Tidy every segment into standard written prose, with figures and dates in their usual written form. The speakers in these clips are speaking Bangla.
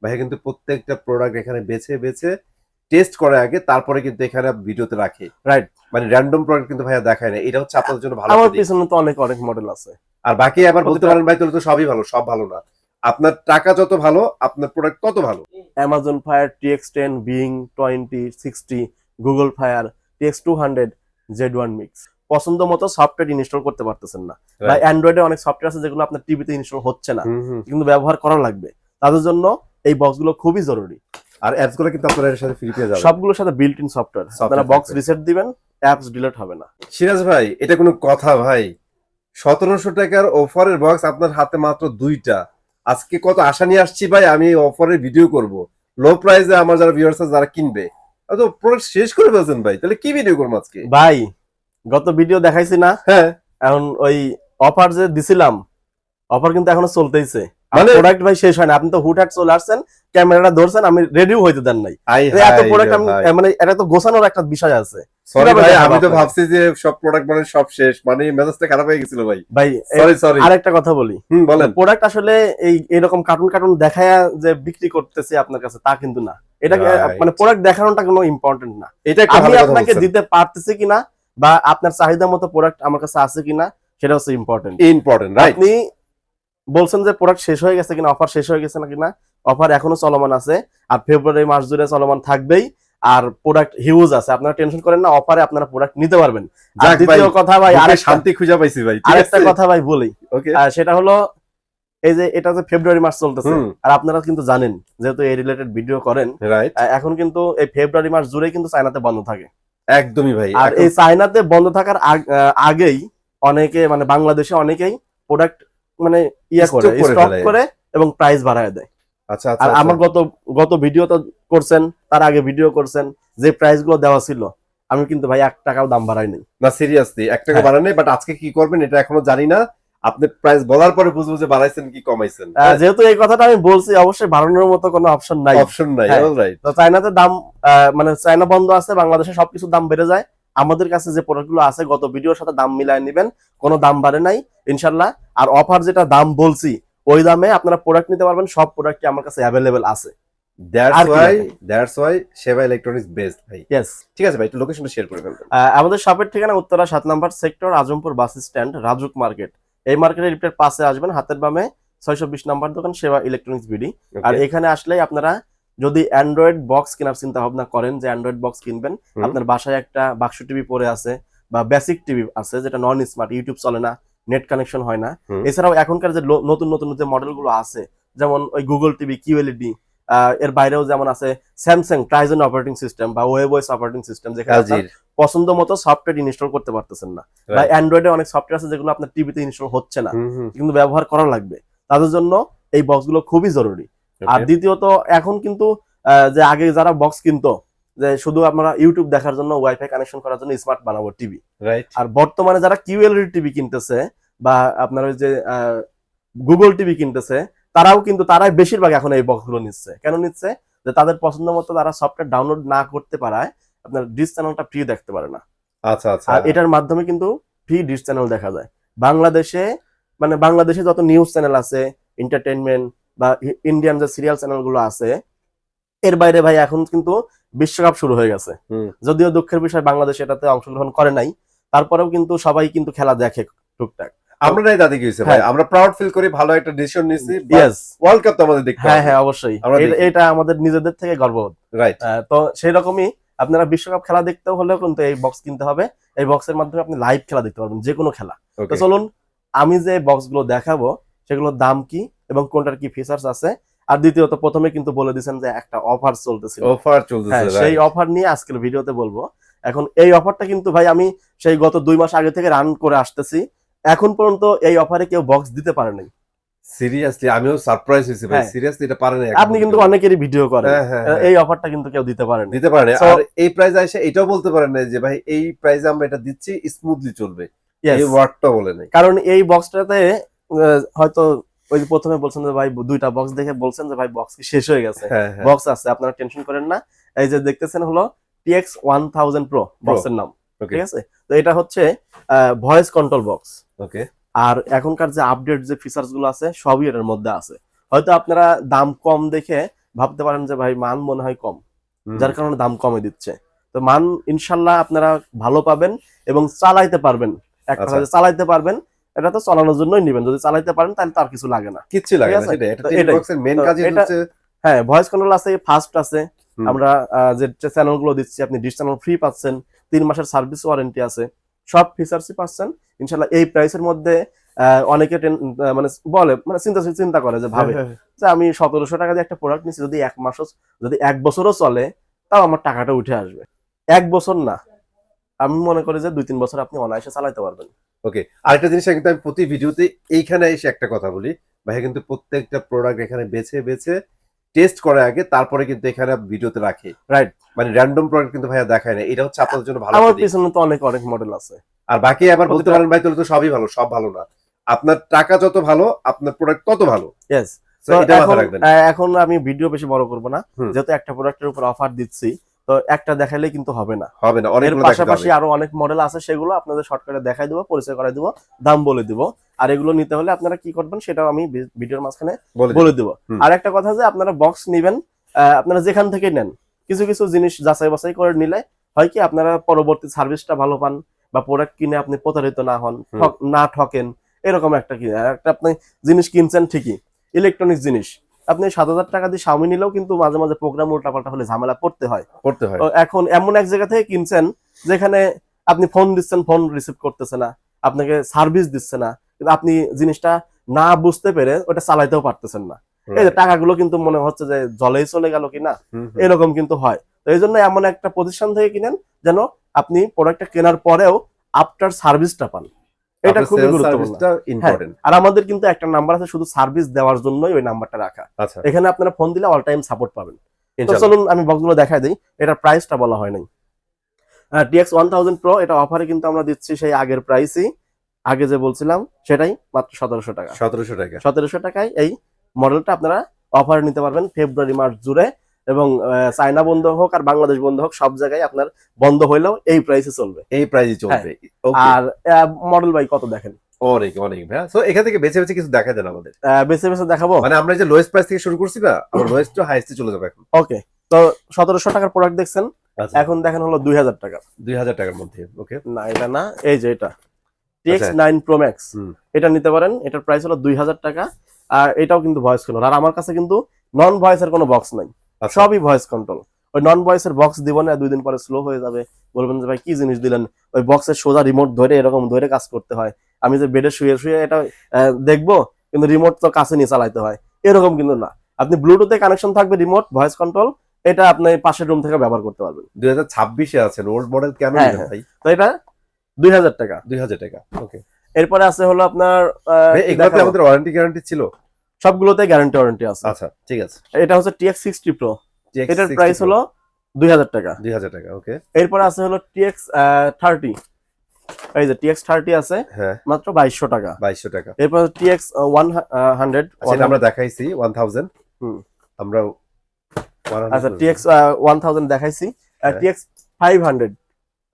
ভাইয়া কিন্তু প্রত্যেকটা প্রোডাক্ট এখানে বেছে বেছে টেস্ট করে আগে, তারপরে কিন্তু এখানে ভিডিওতে রাখে। রাইট, মানে র্যান্ডম প্রোডাক্ট কিন্তু ভাইয়া দেখায় না, এটা হচ্ছে আপনাদের জন্য ভালো আমার একটা দিক। পিছনে তো অনেক অনেক মডেল আছে। আর বাকি আবার বলতে প্রতিটা পারেন ভাই তাহলে তো সবই ভালো, সব ভালো না। আপনার টাকা যত ভালো আপনার প্রোডাক্ট তত ভালো। Amazon fire TX10, being 20, 60, Google fire TX200, Z1 mix পছন্দ মতো সফটওয়্যার ইনস্টল করতে পারতেছেন না, বা Right. অ্যান্ড্রয়েডে অনেক সফটওয়্যার আছে যেগুলো আপনার টিভিতে ইনস্টল হচ্ছে না, হুম হুম। কিন্তু ব্যবহার করা লাগবে। তাদের জন্য এই বক্সগুলো খুবই জরুরি। আর অ্যাপস গুলো কিন্তু আপনারা এর সাথে ফ্রি পেয়ে যাবেন। সবগুলোর সাথে বিল্ট ইন সফটওয়্যার, আপনারা বক্স থাকবে। রিসেট দিবেন, অ্যাপস ডিলিট হবে না। সিরাজ ভাই এটা কোনো কথা ভাই? 1700 টাকার অফারের বক্স আপনার হাতে মাত্র দুইটা। আজকে কত আশা নিয়ে আসছি ভাই, আমি অফারের ভিডিও করব লো প্রাইসে, আমার যারা ভিউয়ার্স আছে যারা কিনবে। তো প্রোডাক্ট শেষ করে ফেলছেন ভাই, তাহলে কি ভিডিও করবো আজকে? ভাই গত ভিডিও দেখাইছি না, হ্যাঁ এখন ওই অফার যে দিছিলাম, অফার কিন্তু এখনো চলতেইছে। মানে প্রোডাক্ট ভাই শেষ হয় না, আপনি তো হুটহাট চলে আসছেন, ক্যামেরাটা ধরছেন, আমি রেডিও হইতে দেন নাই। আই এত হাই প্রোডাক্ট রে আমি ভাই, মানে এটা তো গোছানোর একটা বিষয় আছে। সরি কিভাবে ভাই, দেখাবো আমি তো আপনাকে? ভাবছি যে সব প্রোডাক্ট মানে সব শেষ, মানে মেজাজটা খারাপ হয়ে গেছিল ভাই। ভাই সরি সরি। আরেকটা কথা বলি, বলেন। প্রোডাক্ট আসলে এই এরকম কার্টুন কার্টুন দেখায়া যে বিক্রি করতেছে আপনার কাছে তা কিন্তু না। এটা Right. মানে প্রোডাক্ট দেখানোটা কোনো ইম্পর্টেন্ট না। এটা একটা আমি ভালো কথা আপনাকে বলছেন। দিতে পারতেছি কিনা বা আপনার চাহিদা মতো প্রোডাক্ট আমার কাছে আছে কিনা সেটা হচ্ছে ইম্পর্টেন্ট। Important, right. আপনি বলছেন যে প্রোডাক্ট শেষ হয়ে গেছে কিনা, অফার শেষ হয়ে গেছে না কিনা। অফার এখনো চলমান আছে, আর ফেব্রুয়ারি মাস জুড়ে চলমান থাকবেই। আর প্রোডাক্ট হিউজ আছে, আপনারা টেনশন করেন না, অফারে আপনারা প্রোডাক্ট নিতে পারবেন। আর যাক ভাই, দ্বিতীয় কথা ভাই, বুকে শান্তি খুঁজে পাইছি ভাই, ঠিক আরেকটা আছে? কথা ভাই বলি, ওকে। সেটা হলো এই যে এটা যে ফেব্রুয়ারি মাস চলতেছে, হুম। আর আপনারা কিন্তু জানেন যেহেতু এই রিলেটেড ভিডিও করেন, রাইট। এখন কিন্তু এই ফেব্রুয়ারি মাস জুড়ে কিন্তু চায়নাতে বন্ধ থাকে। একদমই ভাই। আর এই চায়নাতে বন্ধ থাকার আগেই অনেকে মানে বাংলাদেশে অনেকেই প্রোডাক্ট মানে ইয়া করে স্টক করে এবং প্রাইস বাড়ায় দেয়। আচ্ছা আর আচ্ছা। আমার গত ভিডিও তো করছেন, তার আগে ভিডিও করছেন, যে প্রাইস গুলো দেওয়া ছিল আমি কিন্তু ভাই 1 টাকাও দাম বাড়াই নাই। না সিরিয়াসলি 1 টাকা বাড়ান নাই, বাট আজকে কি করবেন এটা এখনো জানি না। আপনি প্রাইস বলার পরে বুঝবো যে বাড়াইছেন কি কমাইছেন। যেহেতু এই কথাটা আমি বলছি, অবশ্যই বাড়ানোর মতো কোনো অপশন নাই। অপশন নাই, অলরাইট। তো চায়নাতে দাম মানে চায়না বন্ধ আছে, বাংলাদেশে সবকিছুর দাম বেড়ে যায়। আমাদের কাছে যে প্রোডাক্ট গুলো আছে গত ভিডিওর সাথে দাম মিলাই নেবেন, কোনো দাম বাড়ে নাই ইনশাল্লাহ। আর অফার যেটা দাম বলছি ওই দামে আপনারা প্রোডাক্ট নিতে পারবেন, সব প্রোডাক্টই আমার কাছে অ্যাভেলেবেল আছে। দ্যাটস ওয়াই সেবা ইলেকট্রনিক্স বেস্ট ভাই। ইয়েস। ঠিক আছে ভাই, একটু লোকেশনটা শেয়ার করে ফেলবেন। আমাদের শপের ঠিকানা উত্তরা 7 নম্বর সেক্টর, Azampur bus stand, Rajuk market. এই মার্কেটের লিফটের পাশে আসবেন, হাতের বামে 620 নম্বর দোকান, সেবা ইলেকট্রনিক্স বিডি। আর এখানে আসলেই আপনারা যদি অ্যান্ড্রয়েড বক্স কেনার চিন্তা ভাবনা করেন যে অ্যান্ড্রয়েড বক্স কিনবেন, আপনার বাসায় একটা বাক্স টিভি পড়ে আছে বা বেসিক টিভি আছে যেটা নন স্মার্ট, ইউটিউব চলে না, নেট কানেকশন হয় না, এছাড়াও এখনকার যে নতুন নতুন যে মডেলগুলো আছে যেমন ওই গুগল টিভি, কিউএলইডি, এর বাইরেও যেমন আছে স্যামসাং ট্রাইজন অপারেটিং সিস্টেম বা ওয়েবওয়েস অপারেটিং সিস্টেম, যেখানে পছন্দ মতো সফটওয়্যার ইনস্টল করতে পারতেছেন না, বা অ্যান্ড্রয়েডে অনেক সফটওয়্যার আছে যেগুলো আপনার টিভিতে ইনস্টল হচ্ছে না কিন্তু ব্যবহার করা লাগবে, তাদের জন্য এই বক্সগুলো খুবই জরুরি। আর দ্বিতীয়ত এখন কিন্তু যে আগে যারা বক্স কিনতো যে শুধু আমরা ইউটিউব দেখার জন্য, ওয়াইফাই কানেকশন করার জন্য স্মার্ট বানাবো টিভি, আর বর্তমানে যারা কিউএলইডি টিভি কিনতেছে বা আপনার ওই যে গুগল টিভি কিনতেছে, তারাই বেশিরভাগ এখন এই বক্সগুলো নিচ্ছে। কেন নিচ্ছে? যে তাদের পছন্দ মতো তারা সফটওয়্যার ডাউনলোড না করতে পারায় আপনার ডিশ চ্যানেলটা ফ্রি দেখতে পারে না। আচ্ছা আচ্ছা। আর এটার মাধ্যমে কিন্তু ফ্রি ডিশ চ্যানেল দেখা যায় বাংলাদেশে। মানে বাংলাদেশে যত নিউজ চ্যানেল আছে, এন্টারটেইনমেন্ট বা ইন্ডিয়ান যে সিরিয়াল চ্যানেল গুলো আছে, এর বাইরে ভাই এখন কিন্তু বিশ্বকাপ শুরু হয়ে গেছে। যদিও দুঃখের বিষয় বাংলাদেশ এটাতে অংশগ্রহণ করে নাই, তারপরেও কিন্তু সবাই কিন্তু খেলা দেখে টুকটাক। আমরাই দাদি কি হইছে ভাই, আমরা প্রাউড ফিল করি, ভালো একটা ডিসিশন নিছি। ওয়ার্ল্ড কাপ তো আমাদের দেখতে হবে। হ্যাঁ অবশ্যই, এটা আমাদের নিজেদের থেকে গর্ববোধ। রাইট। তো সেই রকমই আপনারা বিশ্বকাপ খেলা দেখতে হলেও কিন্তু এই বক্স কিনতে হবে। এই বক্সের মাধ্যমে আপনি লাইভ খেলা দেখতে পারবেন, যে কোনো খেলা। তো চলুন আমি যে বক্সগুলো দেখাবো সেগুলোর দাম কি এবং কোনটার কি ফিচার্স আছে। আর দ্বিতীয়ত প্রথমে কিন্তু বলে দিয়েছেন যে একটা অফার চলতেছে, সেই অফার নিয়ে আজকের ভিডিওতে বলবো। এখন এই অফারটা কিন্তু ভাই আমি সেই গত 2 মাস আগে থেকে রান করে আসতেছি, এখন পর্যন্ত এই অফারে কেউ বক্স দিতে পারে নাই। সিরিয়াসলি আমিও সারপ্রাইজ হইছি ভাই, সিরিয়াসলি এটা পারে না। আপনি কিন্তু অনেকেরই ভিডিও করেন, এই অফারটা কিন্তু কেউ দিতে পারে না। আর এই প্রাইসে এসে এটাও বলতে পারেন না যে ভাই এই প্রাইসে আমরা এটা দিচ্ছি, স্মুথলি চলবে, এই ওয়ার্ডটা বলে নাই। কারণ এই বক্সটাতে হয়তো ওই যে প্রথমে বলছেন যে ভাই 2টা বক্স দেখে বলছেন যে ভাই বক্স কি শেষ হয়ে গেছে, বক্স আছে, আপনারা টেনশন করেন না। এই যে দেখতেছেন হলো TX1000 Pro বক্সের নাম, ঠিক আছে? তো এটা হচ্ছে ভয়েস কন্ট্রোল বক্স। ওকে। আর এখনকার যে আপডেট যে ফিচার্স গুলো আছে সবই এর মধ্যে আছে। হয়তো আপনারা দাম কম দেখে ভাবতে পারেন যে ভাই মান মনে হয় কম, হুম। যার কারণে দাম কমে দিচ্ছে। তো মান ইনশাল্লাহ আপনারা ভালো পাবেন এবং চালাইতে পারবেন। এক কথা আচ্ছা। যে চালাইতে পারবেন, এটা তো চালানোর জন্যই নিবেন। যদি চালাইতে পারেন তাহলে তার কিছু লাগে না। কিচ্ছু লাগে ঠিক না, আছে? সেটাই। এটা তো টিভি এটাই। বক্সের মেইন তো কাজই এটা হচ্ছে। হ্যাঁ, ভয়েস কন্ট্রোল আছে, ফাস্ট আছে। হুম। আমরা যে চ্যানেল গুলো দিচ্ছি, আপনি ডিশ চ্যানেল ফ্রি পাচ্ছেন, 3 মাসের সার্ভিস ওয়ারেন্টি আছে, সব ফিচার্সই পাচ্ছেন ইনশাল্লাহ। এই প্রাইসের মধ্যে অনেকে মানে বলে, মানে চিন্তা করে যে ভাবে যে আমি 1700 টাকা দিয়ে একটা প্রোডাক্ট নিচ্ছি, যদি 1 মাসও, যদি 1 বছরও চলে, তাও আমার টাকাটা উঠে আসবে। 1 বছর না, আমি মনে করি যে 2-3 বছর আপনি অনায়াসে চালাতে পারবেন। ওকে, আরেকটা জিনিস কিন্তু আমি প্রতি ভিডিওতে এইখানে এসে একটা কথা বলি, ভাইয়া কিন্তু প্রত্যেকটা প্রোডাক্ট এখানে বেছে বেছে টেস্ট করে আগে, তারপরে কিন্তু এখানে ভিডিওতে রাখে। রাইট। মানে র্যান্ডম প্রোডাক্ট কিন্তু ভাইয়া দেখায় না, এটা হচ্ছে আপনাদের জন্য ভালো আমার একটা দিক। পিছনে তো অনেক মডেল আছে। আর বাকি আবার বলতে প্রতিটা পারেন ভাই তাহলে তো সবই ভালো, সব ভালো না। আপনার টাকা যত ভালো, আপনার প্রোডাক্ট তত ভালো। ইয়েস। So, তো এটা মাথায় এখন রাখবেন। এখন আমি ভিডিও বেশি বড় করব না, হুম। যেহেতু একটা প্রোডাক্টের উপর অফার দিচ্ছি, তো একটা দেখাইলেই কিন্তু হবে না। হবে না, এর অনেকগুলো দেখাতে পাশাপাশি হবে। আরো অনেক মডেল আছে, সেগুলো আপনাদের শর্টকাটে দেখাই দেবো, পরিচয় করাই দেবো, দাম বলে দিব। আর এগুলো নিতে হলে আপনারা কি করবেন সেটাও আমি ভিডিওর মাঝখানে বলে দিব। হুম। আর একটা কথা যে আপনারা বক্স নিবেন, আপনারা যেখান থেকে নেন, কিছু কিছু জিনিস যাচাই বাছাই করে নিলে হয় কি আপনারা পরবর্তী সার্ভিসটা ভালো পান, বা প্রোডাক্ট কিনে আপনি প্রতারিত না হন, না ঠকেন, এরকম একটা কি একটা আপনি জিনিস কিনছেন ঠিকই, ইলেকট্রনিক্স জিনিস, আপনি 7,000 টাকা দিয়ে Xiaomi নিলেও কিন্তু মাঝে মাঝে প্রোগ্রাম উল্টাপাল্টা হলে ঝামেলা পড়তে হয়। তো এখন এমন এক জায়গা থেকে কিনছেন যেখানে আপনি ফোন দিচ্ছেন, ফোন রিসিভ করতেছে না, আপনাকে সার্ভিস দিচ্ছে না, কিন্তু আপনি জিনিসটা না বুঝতে পেরে ওটা চালাইতেও পারতেছেন না। এই যে টাকাগুলো কিন্তু মনে হচ্ছে যে জলেই চলে গেল কিনা, এরকম কিন্তু হয়। তো এই জন্য এমন একটা প্রতিষ্ঠান থেকে কিনেন যেন আপনি প্রোডাক্টটা কেনার পরেও আফটার সার্ভিসটা পান। এটা খুবই গুরুত্বপূর্ণ। আর আমাদের কিন্তু একটা নাম্বার আছে শুধু সার্ভিস দেওয়ার জন্যই, ওই নাম্বারটা রাখা। আচ্ছা, এখানে আপনারা ফোন দিলে অল টাইম সাপোর্ট পাবেন। তো ইনশাআল্লাহ। চলুন আমি বক্সগুলো দেখাই দিই। এটার প্রাইসটা বলা হয় নাই। TX 1000 Pro এটা অফারে কিন্তু আমরা দিচ্ছি সেই আগের প্রাইসই, আগে যে বলছিলাম সেটাই, মাত্র 1700 টাকা। 1700 টাকা। 1700 টাকায় এই মডেলটা আপনারা অফারে নিতে পারবেন ফেব্রুয়ারি মার্চ জুড়ে। এবং চায়না বন্ধ হোক আর বাংলাদেশ বন্ধ হোক, সব জায়গায় আপনার বন্ধ হইলেও এই প্রাইসে চলবে। এই প্রাইসে চলবে। আর মডেল ভাই কত দেখেন? অনেক ভাইয়া। সো এখান থেকে বেছে বেছে কিছু দেখা দেন আমাদের। বেছে বেছে দেখাবো। মানে আমরা যে লোয়েস্ট প্রাইস থেকে শুরু করছি না, আমরা লোয়েস্ট টু হাইয়েস্টে চলে যাব এখন। ওকে, তো 1700 টাকার প্রোডাক্ট দেখছেন, এখন দেখেন হলো 2000 টাকা। 2000 টাকার মধ্যে। ওকে, না এটা না, এই যে এটা TX 9 Pro Max, এটা নিতে পারেন। এটার প্রাইস হলো 2000 টাকা। আর এটাও কিন্তু ভয়েস কন্ট্রোল, আর আমার কাছে কিন্তু নন ভয়েসের কোনো বক্স নাই, সবই ভয়েস কন্ট্রোল। ওই নন ভয়েসের বক্স দিব না, 2 দিন পরে স্লো হয়ে যাবে, বলবেন যে ভাই কি জিনিস দিলেন। ওই বক্সের সোজা রিমোট ধরে এরকম ধরে কাজ করতে হয়, আমি যে বেডে শুয়ে শুয়ে এটা দেখবো, কিন্তু রিমোট তো কাছে নিয়ে চালাইতে হয়, এরকম কিন্তু না। আপনি ব্লুটুথে কানেকশন থাকবে, রিমোট ভয়েস কন্ট্রোল, এটা আপনি পাশের রুম থেকে ব্যবহার করতে পারবেন। 2026 এ আছেন, ওল্ড মডেল কেন নিলেন ভাই? তো এটা 2000 টাকা। 2000 টাকা। ওকে, এরপরে আছে হলো আপনার এগুলোতে আমাদের ওয়ারেন্টি গ্যারান্টি ছিল? সবগুলোতে গ্যারান্টি ওয়ারেন্টি আছে। আচ্ছা, ঠিক আছে। এটা হচ্ছে TX 60 Pro, এটার প্রাইস হলো 2000 টাকা। 2000 টাকা। ওকে, এরপরে আছে হলো TX 30, এই যে TX 30 আছে, মাত্র 2200 টাকা। 2200 টাকা। এরপর TX 100, সেটা আমরা দেখাইছি 1000। আমরা আচ্ছা TX 1000 দেখাইছি। TX 500,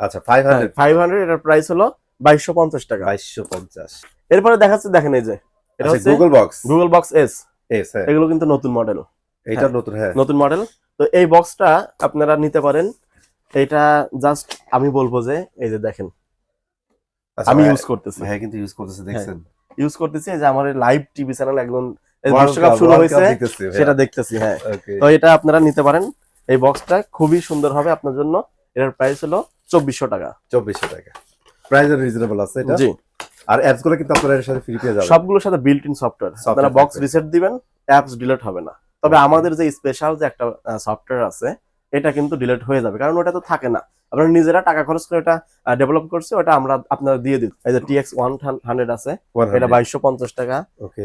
আচ্ছা 500, এটার প্রাইস হলো 2250 টাকা। 2250। এরপরে দেখাচ্ছি, দেখেন এই যে এটা হচ্ছে Google Box S, এগুলো কিন্তু নতুন মডেল। এটা নতুন, নতুন মডেল। তো এই বক্সটা আপনারা নিতে পারেন। এটা জাস্ট আমি বলবো যে এই যে দেখেন, আমি ইউজ করতেছি। হ্যাঁ, কিন্তু ইউজ করতেছে, দেখছেন? ইউজ করতেছি, এই যে আমার লাইভ টিভি চ্যানেল একদম বিশ্বকাপ শুরু হয়েছে সেটা দেখতেছি। হ্যাঁ, তো এটা আপনারা নিতে পারেন। এই বক্সটা খুবই সুন্দর হবে আপনার জন্য। এটার প্রাইস হলো 2400 টাকা। 2400 টাকা। প্রাইস রিজনেবল আছে এটা। জি। আর অ্যাপস গুলো কিন্তু আপনারা এর সাথে ফ্রি পেয়ে যাবেন। সবগুলোর সাথে বিল্ট ইন সফটওয়্যার। আপনারা বক্স রিসেট দিবেন, অ্যাপস ডিলিট হবে না। তবে আমাদের যে স্পেশাল যে একটা সফটওয়্যার আছে, এটা কিন্তু ডিলিট হয়ে যাবে, কারণ ওটা তো থাকে না। আপনারা নিজেরা টাকা খরচ করে এটা ডেভেলপ করছে, ওটা আমরা আপনারা দিয়ে দিই। এই যে TX 100 আছে, এটা 2250 টাকা।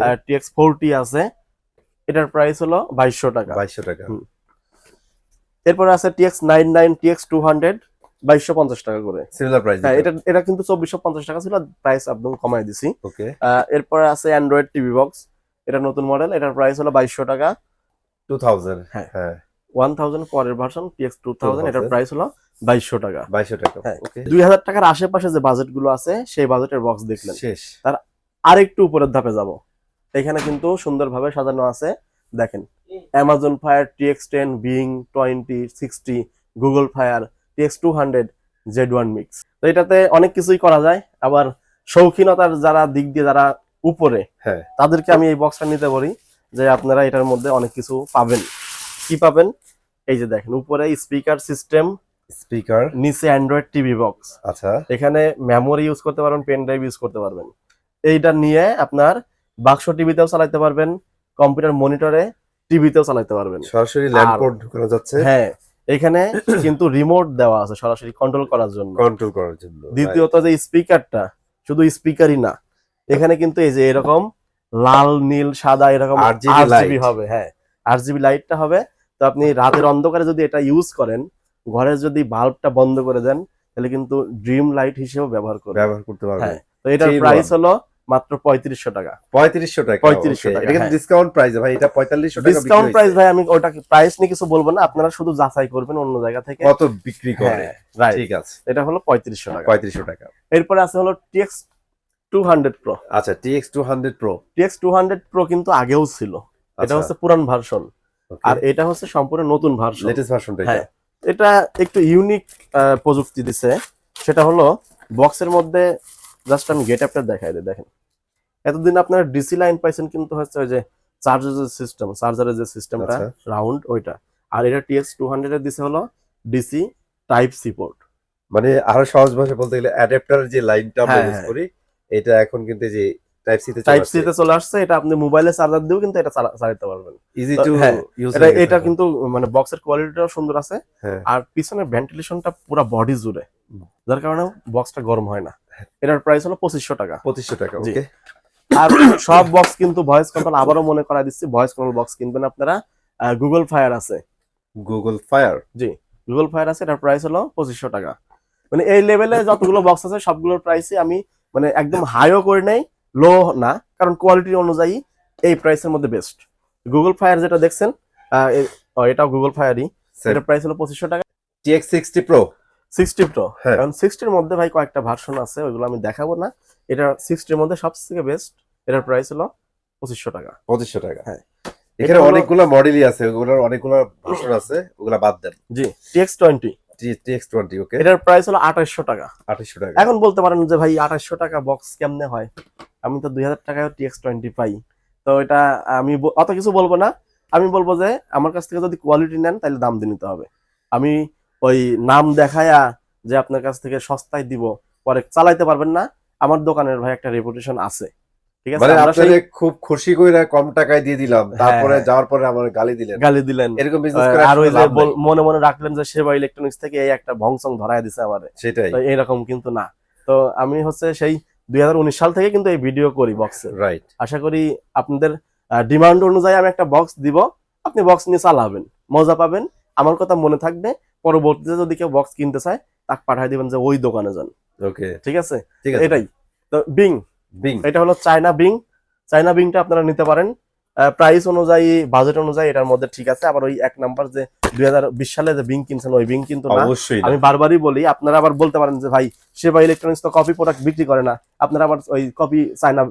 আর TX 40 আছে, এটার প্রাইস হলো 2200 টাকা। 2200 টাকা। এরপর আছে TX 99, TX 200, 2250 টাকা করে। Similar price. হ্যাঁ, এটা কিন্তু 2450 টাকা ছিল, প্রাইস একদম কমায় দিছি। ওকে। এরপর আছে অ্যান্ড্রয়েড টিভি বক্স, এটা নতুন মডেল, এটার প্রাইস হলো 2200 টাকা। 2000। হ্যাঁ, 1000 পরের ভার্সন TX 2000, এটার প্রাইস হলো 2200 টাকা। 2200 টাকা। ওকে। 2000 টাকার আশেপাশে যে বাজেট গুলো আছে, সেই বাজেটের বক্স দেখলেন। শেষ। তার আরেকটু উপরের ধাপে যাব। এখানে কিন্তু সুন্দরভাবে সাজানো আছে দেখেন Amazon fire TX10 being 2060 Google fire TX200 Z1 mix. তো এটাতে অনেক কিছুই করা যায়, আবার শৌখিনতার যারা দিক দিয়ে যারা উপরে হ্যাঁ তাদেরকে আমি এই বক্সটা নিতে বলি যে আপনারা এটার মধ্যে অনেক কিছু পাবেন। কি পাবেন? এই যে দেখেন উপরে স্পিকার সিস্টেম, স্পিকার, নিচে অ্যান্ড্রয়েড টিভি বক্স, আচ্ছা এখানে মেমোরি ইউজ করতে পারবেন, পেন ড্রাইভ ইউজ করতে পারবেন। এইটা নিয়ে আপনার বাক্স টিভিতেও চালাতে পারবেন, কম্পিউটার মনিটরে টিভিতেও চালাতে পারবেন। সরাসরি ল্যান্ড আর- পোর্ট ঢোকানো যাচ্ছে হ্যাঁ, এখানে কিন্তু রিমোট দেওয়া আছে সরাসরি কন্ট্রোল করার জন্য। কন্ট্রোল করার জন্য। দ্বিতীয়ত যে স্পিকারটা, শুধু স্পিকারই না, এখানে কিন্তু এই যে এরকম লাল নীল সাদা এরকম RGB RGB light। হবে। হ্যাঁ, RGB লাইটটা হবে। তো আপনি রাতের অন্ধকারে যদি এটা ইউজ করেন, ঘরে যদি বাল্বটা বন্ধ করে দেন, তাহলে কিন্তু ড্রিম লাইট হিসেবে ব্যবহার করবেন। ব্যবহার করতে পারবেন। হ্যাঁ, তো এটার Three in প্রাইস one। হলো মাত্র 3500 টাকা। 3500 টাকা। 3500 Okay, টাকা, এটা কিন্তু হ্যাঁ। ডিসকাউন্ট প্রাইস ভাই, এটা 4500 টাকা ডিসকাউন্ট প্রাইস ভাই, আমি ওটাকে প্রাইস নিয়ে কিছু বলবো না, আপনারা শুধু যাচাই করবেন অন্য জায়গা থেকে। কত বিক্রি করে। হ্যাঁ, right। ঠিক আছে, এটা হলো 3500 টাকা। 3500 টাকা। এরপরে আছে হলো TX200 Pro। আচ্ছা, TX200 Pro। TX200 Pro কিন্তু আগেও ছিল, এটা আচ্ছা, হচ্ছে পুরান ভার্সন, okay, আর এটা হচ্ছে সম্পূর্ণ নতুন ভার্সন। লেটেস্ট ভার্সনটা হ্যাঁ, এটা একটু ইউনিক প্রযুক্তি দিছে। সেটা হলো বক্সের মধ্যে জাস্ট আমি গেট আপটা দেখাই দিই। দেখেন এতদিন আপনারা ডিসি লাইন পাইছেন, কিন্তু হচ্ছে ওই যে চার্জারের যে সিস্টেমটা আচ্ছা। রাউন্ড ওইটা, আর এটা TX200 এর দিছে হলো ডিসি টাইপ সি পোর্ট। মানে আরো সহজ ভাষায় বলতে গেলে অ্যাডাপ্টারের যে লাইনটা আমরা হ্যাঁ, ইউজ হ্যাঁ। করি, এটা এখন কিন্তু এই যে টাইপ সি তে টাইপ সি তে চলে আসছে। এটা আপনি মোবাইলে চার্জার দিয়েও কিন্তু এটা চালাতে পারবেন। ইজি তো টু হ্যাঁ, ইউজ। এটা কিন্তু মানে বক্সের কোয়ালিটিটাও সুন্দর আছে, হ্যাঁ, আর পিছনের ভেন্টিলেশনটা পুরো বডি জুড়ে, যার কারণে বক্সটা গরম হয় না। হ্যাঁ। এটার প্রাইস হলো 2500 টাকা। 2500 টাকা। জি। ওকে, আর সব বক্স কিন্তু ভয়েস কন্ট্রোল, আবারও মনে করা দিচ্ছি, ভয়েস কন্ট্রোল বক্স কিনবেন আপনারা। গুগল ফায়ার আছে, গুগল ফায়ার। জি গুগল ফায়ার আছে, এটার প্রাইস হলো 2500 টাকা। মানে এই লেভেলে যতগুলো বক্স আছে সবগুলোর প্রাইসই আমি মানে একদম হাইও করে নেই, লো না, কারণ কোয়ালিটি অনুযায়ী এই প্রাইসের মধ্যে বেস্ট। গুগল ফায়ার যেটা দেখছেন, এটাও গুগল ফায়ারই, এটার প্রাইস হলো 2500 টাকা। TX60 Pro। 60 Pro, হ্যাঁ। কারণ 60 এর মধ্যে ভাই কয়েকটা ভার্সন আছে, ওইগুলো আমি দেখাবো না। এটা 60 এর মধ্যে সবথেকে বেস্ট, এটার প্রাইস হলো 2500 টাকা। 2500 টাকা। হ্যাঁ। এখানে এটা হলো- অনেকগুলো মডেলই আছে, ওগুলোর অনেকগুলো ভার্সন আছে, ওগুলা বাদ দেন। জি TX20, TX20। ওকে, এটার প্রাইস হলো 2800 টাকা। 2800 টাকা। এখন বলতে পারেন যে ভাই 2800 টাকা বক্স কেমনে হয়, আমি তো 2000 টাকায় TX20 পাই। তো এটা আমি অত কিছু বলবো না, আমি বলবো যে আমার কাছ থেকে যদি কোয়ালিটি নেন তাহলে দাম দিয়ে নিতে হবে। আমি ওই নাম দেখায়া যে আপনার কাছ থেকে সস্তায় দিব, পরে চালাইতে পারবেন না। আমার দোকানের ভাই একটা রেপুটেশন আছে, ঠিক আছে? মানে আমরা সেই আপনারে খুব খুশি কইরা কম টাকায় দিয়ে দিলাম, তারপরে হ্যাঁ। যাওয়ার পরে আমার গালি দিলেন, গালি দিলেন, এরকম বিজনেস করে আর ওই আসলে যে লাভ নাই। মনে মনে রাখলেন যে সেবা ইলেকট্রনিক্স থেকে এই একটা ভংসং ধরায় দিছে আমারে, সেটাই, তো এরকম কিন্তু না। তো আমি হচ্ছে সেই 2019 সাল থেকে কিন্তু এই ভিডিও করি বক্সে। রাইট। আশা করি আপনাদের ডিমান্ড অনুযায়ী আমি একটা বক্স দিব, আপনি বক্স নিয়ে চালাবেন, মজা পাবেন, আমার কথা মনে থাকবে। পরবর্তীতে যদি কেউ বক্স কিনতে চায় তাকে পাঠিয়ে দিবেন যে ওই দোকানে যান, ওকে, ঠিক আছে? ঠিক আছে। এটাই তো বিং, বিং। এটা হলো চায়না বিং। চায়না বিংটা আপনারা নিতে পারেন প্রাইস অনুযায়ী, বাজেট অনুযায়ী এটার মধ্যে ঠিক আছে। আবার ওই 1 নাম্বার যে 2020 সালে যে বিং কিনছেন ওই বিং কিন্তু না। অবশ্যই না। আমি বারবারই বলি, আপনারা আবার বলতে পারেন যে ভাই সেবা ইলেকট্রনিক্স তো কপি প্রোডাক্ট বিক্রি করে না, আপনারা আবার ওই কপি চায়না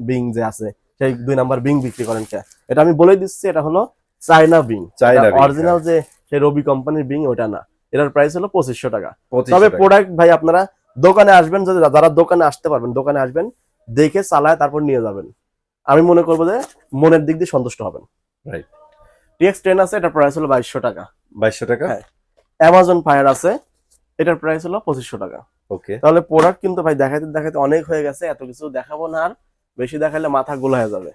বিং যে আছে সেই 2 নাম্বার বিং বিক্রি করেন কে? এটা আমি বলে দিচ্ছি, এটা হলো China being, China being, original যে সেই রবি কোম্পানির বিং ওটা না। এটার প্রাইস হলো 2500 টাকা। 2500 তবে টাকা। প্রোডাক্ট ভাই আপনারা দোকানে আসবেন, যদি যারা দোকানে আসতে পারবেন দোকানে আসবেন, দেখে চালায় তারপর নিয়ে যাবেন। আমি মনে করবো যে মনের দিক দিয়ে সন্তুষ্ট হবেন। রাইট। TX10 আছে, এটার প্রাইস হলো 2200 টাকা। 2200 টাকা। হ্যাঁ। অ্যামাজন ফায়ার আছে, এটার প্রাইস হলো 2500 টাকা। ওকে, তাহলে প্রোডাক্ট কিন্তু ভাই দেখাইতে দেখাইতে অনেক হয়ে গেছে, এত কিছু দেখাবো না, আর বেশি দেখাইলে মাথা গোলা হয়ে যাবে।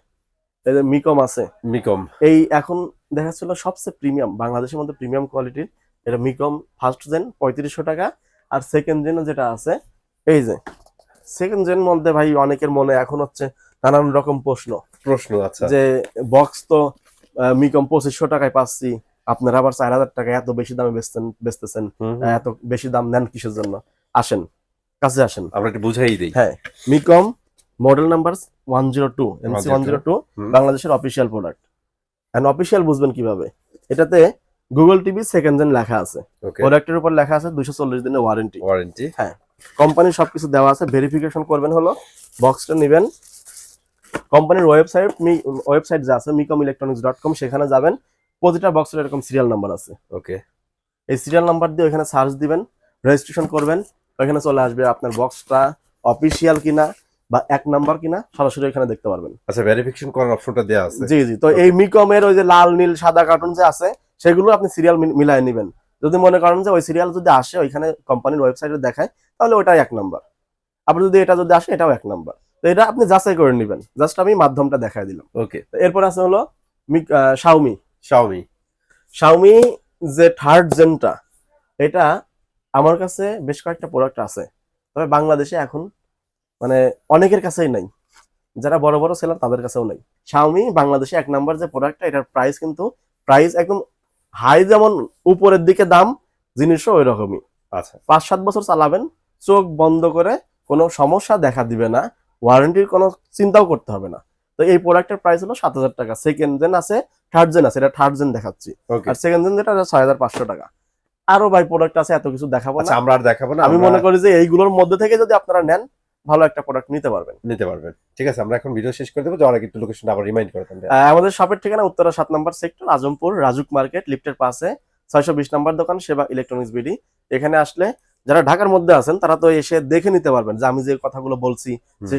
এই যে মিকম আছে, মিকম। এই এখন দেখাচ্ছিল সবচেয়ে প্রিমিয়াম, বাংলাদেশের মধ্যে প্রিমিয়াম কোয়ালিটির এটা মিকম ফার্স্ট জেন 3500 টাকা। আর সেকেন্ড জেন যেটা আছে, এই যে সেকেন্ড জেন মধ্যে ভাই অনেকের মনে এখন হচ্ছে নানান রকম প্রশ্ন, আচ্ছা, যে বক্স তো মিকম 2500 টাকায় পাচ্ছি, আপনারা আবার 4000 টাকায় এত বেশি দামে বেচতেছেন, এত বেশি দাম নেন কিসের জন্য? আসেন, কাছে আসেন, আমরা একটু বুঝাই দেই। হ্যাঁ। মিকম মডেল নাম্বার 102 MC 102 বাংলাদেশের অফিসিয়াল প্রোডাক্ট। এন্ড অফিসিয়াল বুঝবেন কিভাবে? এটাতে গুগল টিভি সেকেন্ড জেন লেখা আছে, ওকে, প্রোডাক্টের উপর লেখা আছে 240 দিনের ওয়ারেন্টি। ওয়ারেন্টি। হ্যাঁ, কোম্পানির সবকিছু দেওয়া আছে। ভেরিফিকেশন করবেন হলো বক্সটা নেবেন, কোম্পানির ওয়েবসাইট যা আছে micomelectronics.com, সেখানে যাবেন। প্রতিটা বক্সের এরকম সিরিয়াল নাম্বার আছে। ওকে, এই সিরিয়াল নাম্বার দিয়ে ওখানে সার্চ দিবেন, রেজিস্ট্রেশন করবেন, ওখানে চলে আসবে আপনার বক্সটা অফিসিয়াল কিনা বা এক নাম্বার কিনা, সরাসরি এখানে দেখতে পারবেন। আচ্ছা, ভেরিফিকেশন করার অপশনটা দেওয়া আছে। জি জি, তো এই মিকমের ওই যে লাল নীল সাদা কার্টুন যে আছে সেগুলো আপনি সিরিয়াল মিলাই নেবেন। যদি মনে করেন যে ওই সিরিয়াল যদি আসে ওইখানে কোম্পানির ওয়েবসাইটে দেখায়, তাহলে ওটাই এক নাম্বার। আবার যদি এটা যদি আসে এটাও এক নাম্বার। তো এটা আপনি যাচাই করে নেবেন। জাস্ট আমি মাধ্যমটা দেখাই দিলাম। ওকে, এরপর আছে হলো শাওমি। শাওমি। শাওমি যে থার্ড জেনটা, এটা আমার কাছে বেশ কয়েকটা প্রোডাক্ট আছে, তবে বাংলাদেশে এখন মানে অনেকের কাছেই নাই, যারা বড় বড় সেলার তাদের কাছেও নাই। শাওমি বাংলাদেশে এক নাম্বার যে প্রোডাক্টটা, এটার প্রাইস একদম হাই, যেমন উপরের দিকে দাম, জিনিসও ওই রকমই। আচ্ছা, 5-7 বছর চালাবেন, চোখ বন্ধ করে, কোনো সমস্যা দেখা দিবে না, ওয়ারেন্টির কোনো চিন্তাও করতে হবে না। তো এই প্রোডাক্টের প্রাইস হলো 7,000 টাকা। সেকেন্ড জেন আছে, থার্ড জেন আছে, এটা থার্ড জেন দেখাচ্ছি। ওকে। আর সেকেন্ড জেন যেটা 6,500 টাকা। আরো ভাই প্রোডাক্ট আছে, এত কিছু দেখাবো আচ্ছা, না। আমরা আর দেখাবো না, আমি মনে করি যে এইগুলোর মধ্যে থেকে যদি আপনারা নেন, ভালো একটা প্রোডাক্ট নিতে পারবেন। নিতে পারবেন। ঠিক আছে, আমরা এখন ভিডিও শেষ করে দেবো, যাওয়ার আগে একটু লোকেশনটা আবার রিমাইন্ড করে দেন। আমাদের শপের ঠিকানা উত্তরা 7 নম্বর সেক্টর, আজমপুর, রাজুক মার্কেট, লিফটের পাশে 620 নম্বর দোকান, সেবা ইলেকট্রনিক্স বিডি। এখানে আসলে যারা ঢাকার মধ্যে আছেন তারা তো এসে দেখে নিতে পারবেন যে আমি যে কথাগুলো বলছি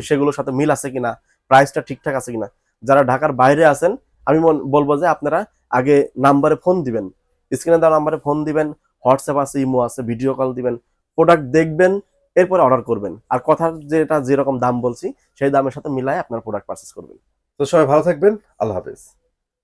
সেগুলোর সাথে মিল আছে কিনা, প্রাইসটা ঠিকঠাক আছে কিনা। যারা ঢাকার বাইরে আছেন, আমি বলবো যে আপনারা আগে নাম্বারে ফোন দিবেন, স্ক্রিনে দেওয়া নাম্বারে ফোন দিবেন, হোয়াটসঅ্যাপ আছে, ইমো আছে, ভিডিও কল দিবেন, প্রোডাক্ট দেখবেন, এরপরে অর্ডার করবেন। আর কথার যেটা যেরকম দাম বলছি সেই দামের সাথে মিলায় আপনার প্রোডাক্ট পারচেস করবেন। তো সবাই ভালো থাকবেন, আল্লাহ হাফেজ।